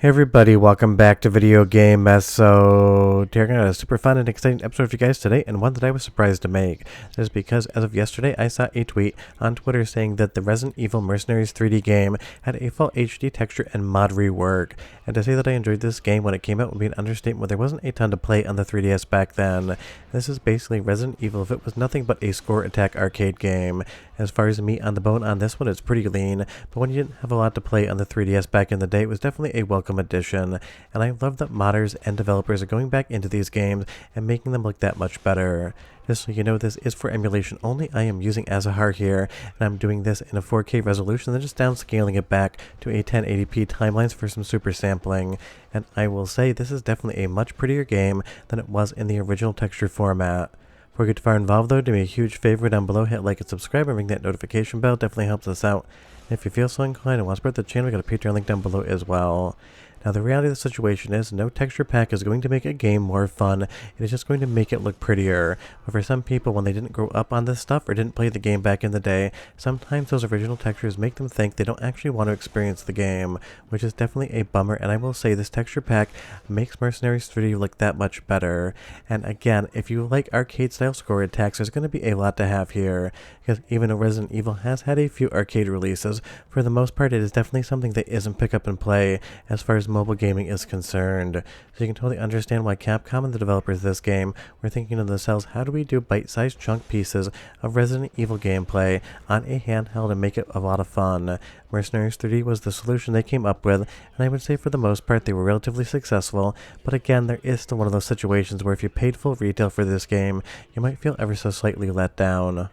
Hey everybody, welcome back to Video Game Mess. So, we're gonna have a super fun and exciting episode for you guys today, and one that I was surprised to make. That is because, as of yesterday, I saw a tweet on Twitter saying that the Resident Evil Mercenaries 3D game had a full HD texture and mod rework. And to say that I enjoyed this game when it came out would be an understatement, when there wasn't a ton to play on the 3DS back then. This is basically Resident Evil if it was nothing but a score attack arcade game. As far as the meat on the bone on this one, it's pretty lean, but when you didn't have a lot to play on the 3DS back in the day, it was definitely a welcome addition, and I love that modders and developers are going back into these games and making them look that much better. Just so you know, this is for emulation only. I am using Azahar here, and I'm doing this in a 4K resolution, then just downscaling it back to a 1080p timelines for some super sampling. And I will say, this is definitely a much prettier game than it was in the original texture format. Before we get too far involved though, do me a huge favor down below, hit like and subscribe and ring that notification bell, definitely helps us out. And if you feel so inclined and want to support the channel, we got a Patreon link down below as well. Now the reality of the situation is, no texture pack is going to make a game more fun, it is just going to make it look prettier. But for some people, when they didn't grow up on this stuff or didn't play the game back in the day, sometimes those original textures make them think they don't actually want to experience the game, which is definitely a bummer. And I will say, this texture pack makes Mercenaries 3D look that much better. And again, if you like arcade style score attacks, there's going to be a lot to have here, because even though Resident Evil has had a few arcade releases, for the most part it is definitely something that isn't pick up and play as far as mobile gaming is concerned. So you can totally understand why Capcom and the developers of this game were thinking to themselves, how do we do bite-sized chunk pieces of Resident Evil gameplay on a handheld and make it a lot of fun. Mercenaries 3D was the solution they came up with, and I would say for the most part they were relatively successful, but again, there is still one of those situations where if you paid full retail for this game, you might feel ever so slightly let down.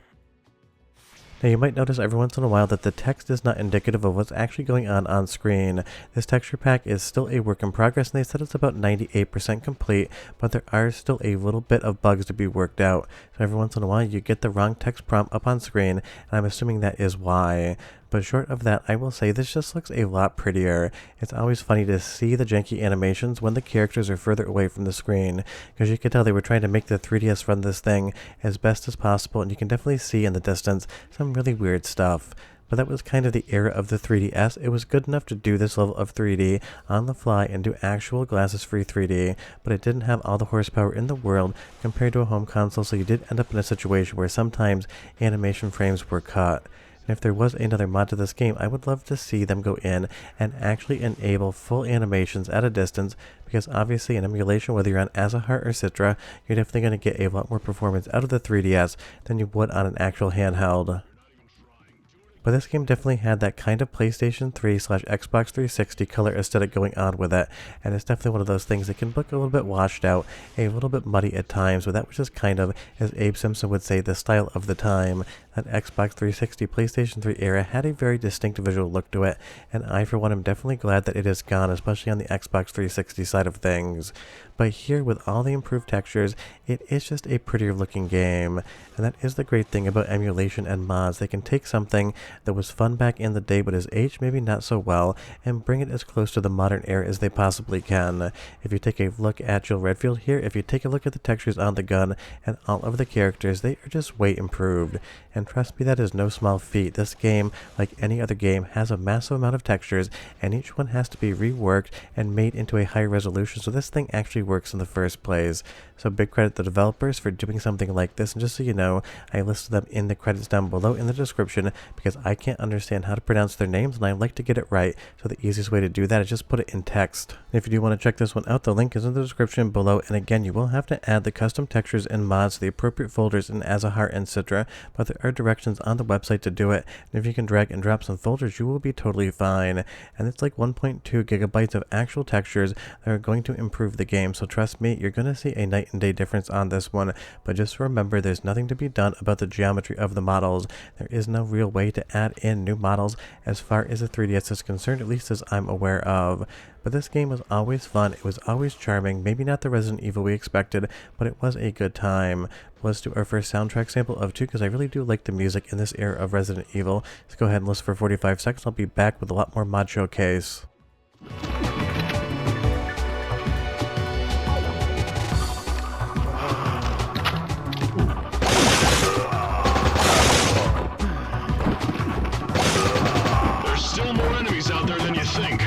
Now you might notice every once in a while that the text is not indicative of what's actually going on screen. This texture pack is still a work in progress, and they said it's about 98% complete, but there are still a little bit of bugs to be worked out. So every once in a while you get the wrong text prompt up on screen, and I'm assuming that is why. But short of that, I will say this just looks a lot prettier. It's always funny to see the janky animations when the characters are further away from the screen, because you can tell they were trying to make the 3DS run this thing as best as possible, and you can definitely see in the distance some really weird stuff. But that was kind of the era of the 3DS. It was good enough to do this level of 3D on the fly and do actual glasses-free 3D, but it didn't have all the horsepower in the world compared to a home console, so you did end up in a situation where sometimes animation frames were cut. If there was another mod to this game, I would love to see them go in and actually enable full animations at a distance, because obviously in emulation, whether you're on Azahar or Citra, you're definitely going to get a lot more performance out of the 3DS than you would on an actual handheld. But this game definitely had that kind of PlayStation 3/Xbox 360 color aesthetic going on with it, and it's definitely one of those things that can look a little bit washed out, a little bit muddy at times, but that was just kind of, as Abe Simpson would say, the style of the time. That Xbox 360 PlayStation 3 era had a very distinct visual look to it, and I for one am definitely glad that it is gone, especially on the Xbox 360 side of things. But here, with all the improved textures, it is just a prettier looking game, and that is the great thing about emulation and mods. They can take something that was fun back in the day but is aged maybe not so well and bring it as close to the modern era as they possibly can. If you take a look at Jill Redfield here, if you take a look at the textures on the gun and all of the characters, they are just way improved. And trust me, that is no small feat. This game, like any other game, has a massive amount of textures, and each one has to be reworked and made into a higher resolution, so this thing actually works in the first place. So big credit to the developers for doing something like this, and just so you know, I listed them in the credits down below in the description, because I can't understand how to pronounce their names, and I like to get it right, so the easiest way to do that is just put it in text. If you do want to check this one out, the link is in the description below, and again, you will have to add the custom textures and mods to the appropriate folders in Azahar and Citra, but there are directions on the website to do it, and if you can drag and drop some folders, you will be totally fine. And it's like 1.2 gigabytes of actual textures that are going to improve the game, so trust me, you're going to see a night and day difference on this one. But just remember, there's nothing to be done about the geometry of the models. There is no real way to add in new models as far as the 3DS is concerned, at least as I'm aware of. But this game was always fun, it was always charming, maybe not the Resident Evil we expected, but it was a good time. Let's do our first soundtrack sample of 2, because I really do like the music in this era of Resident Evil. Let's go ahead and listen for 45 seconds, I'll be back with a lot more mod showcase. There's still more enemies out there than you think.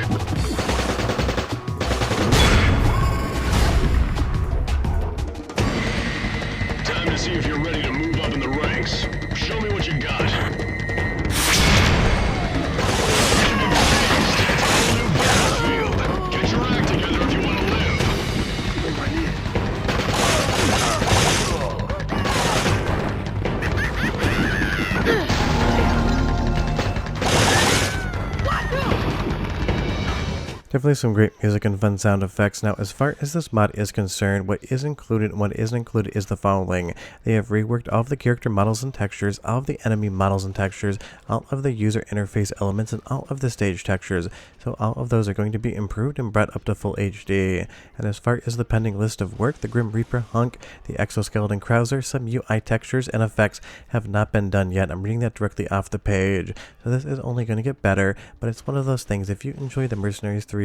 Definitely some great music and fun sound effects. Now, as far as this mod is concerned, what is included and what isn't included is the following. They have reworked all of the character models and textures, all of the enemy models and textures, all of the user interface elements, and all of the stage textures. So all of those are going to be improved and brought up to full HD. And as far as the pending list of work, the Grim Reaper Hunk, the Exoskeleton Krauser, some UI textures and effects have not been done yet. I'm reading that directly off the page. So this is only going to get better, but it's one of those things. If you enjoy the Mercenaries 3D,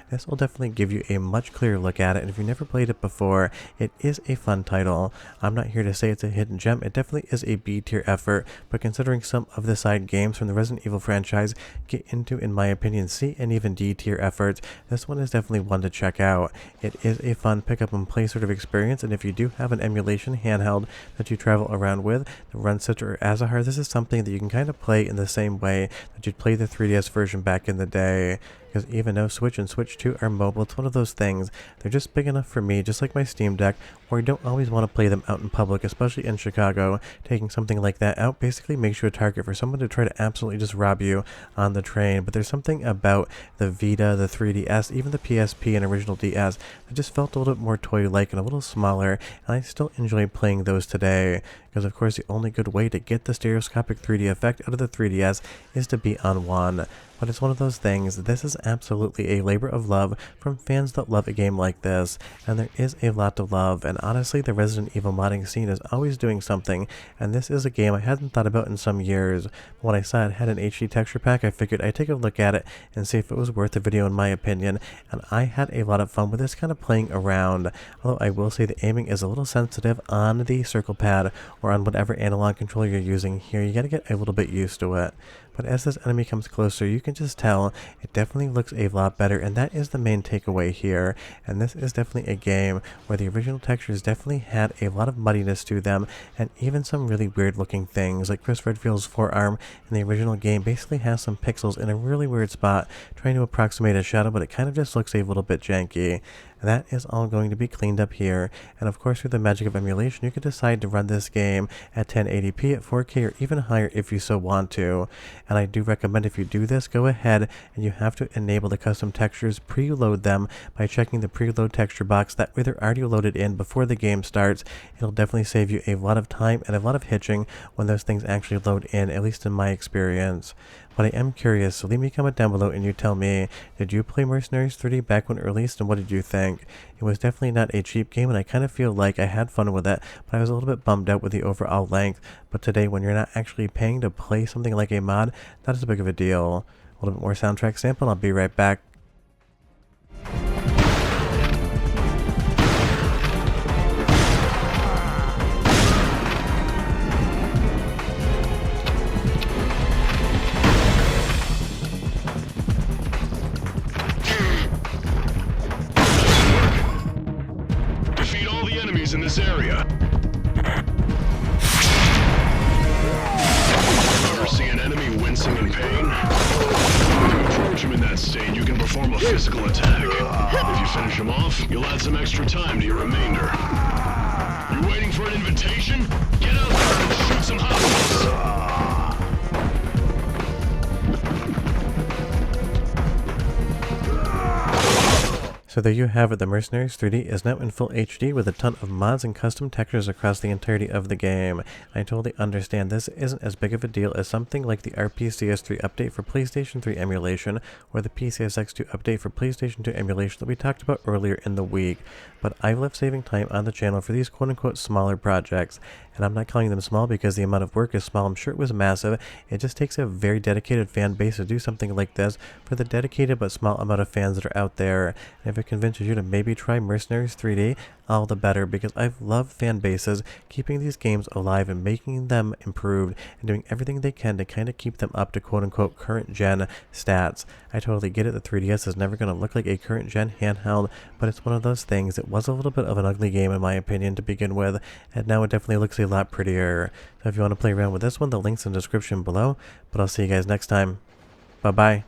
this will definitely give you a much clearer look at it, and if you've never played it before, it is a fun title. I'm not here to say it's a hidden gem. It definitely is a B-tier effort, but considering some of the side games from the Resident Evil franchise get into, in my opinion, C and even D-tier efforts, this one is definitely one to check out. It is a fun pick up and play sort of experience, and if you do have an emulation handheld that you travel around with, the Runsit or Azahar, this is something that you can kind of play in the same way that you'd play the 3DS version back in the day. Because even though Switch and Switch 2 are mobile, it's one of those things. They're just big enough for me, just like my Steam Deck, where I don't always want to play them out in public, especially in Chicago. Taking something like that out basically makes you a target for someone to try to absolutely just rob you on the train. But there's something about the Vita, the 3DS, even the PSP and original DS that just felt a little bit more toy-like and a little smaller, and I still enjoy playing those today. Because of course the only good way to get the stereoscopic 3D effect out of the 3DS is to be on one. But it's one of those things. This is absolutely a labor of love from fans that love a game like this, and there is a lot to love, and honestly the Resident Evil modding scene is always doing something, and this is a game I hadn't thought about in some years. But when I saw it had an HD texture pack, I figured I'd take a look at it and see if it was worth a video in my opinion, and I had a lot of fun with this kind of playing around. Although I will say the aiming is a little sensitive on the circle pad or on whatever analog controller you're using here. You gotta get a little bit used to it. But as this enemy comes closer, you can just tell it definitely looks a lot better, and that is the main takeaway here. And this is definitely a game where the original textures definitely had a lot of muddiness to them, and even some really weird looking things, like Chris Redfield's forearm in the original game basically has some pixels in a really weird spot trying to approximate a shadow, but it kind of just looks a little bit janky. That is all going to be cleaned up here, and of course through the magic of emulation you can decide to run this game at 1080p, at 4K, or even higher if you so want to. And I do recommend if you do this, go ahead and you have to enable the custom textures, preload them by checking the preload texture box. That way they're already loaded in before the game starts. It'll definitely save you a lot of time and a lot of hitching when those things actually load in, at least in my experience. But I am curious, so leave me a comment down below and you tell me, did you play Mercenaries 3D back when it released, and what did you think? It was definitely not a cheap game, and I kind of feel like I had fun with it, but I was a little bit bummed out with the overall length. But today, when you're not actually paying to play something like a mod, not as big of a deal. A little bit more soundtrack sample, and I'll be right back. In this area. Ever see an enemy wincing in pain? If you approach him in that state, you can perform a physical attack. If you finish him off, you'll add some extra time to your remainder. You waiting for an invitation? Get out there and shoot some hostiles! So there you have it, the Mercenaries 3D is now in full HD with a ton of mods and custom textures across the entirety of the game. I totally understand this isn't as big of a deal as something like the RPCS3 update for PlayStation 3 emulation or the PCSX2 update for PlayStation 2 emulation that we talked about earlier in the week, but I've left saving time on the channel for these quote-unquote smaller projects. And I'm not calling them small because the amount of work is small. I'm sure it was massive. It just takes a very dedicated fan base to do something like this for the dedicated but small amount of fans that are out there. And if it convinces you to maybe try Mercenaries 3D, all the better, because I've loved fan bases keeping these games alive and making them improved and doing everything they can to kind of keep them up to quote-unquote current gen stats. I totally get it. The 3DS is never going to look like a current gen handheld, but it's one of those things. It was a little bit of an ugly game in my opinion to begin with, and now it definitely looks a lot prettier. So if you want to play around with this one, the link's in the description below, but I'll see you guys next time. Bye bye.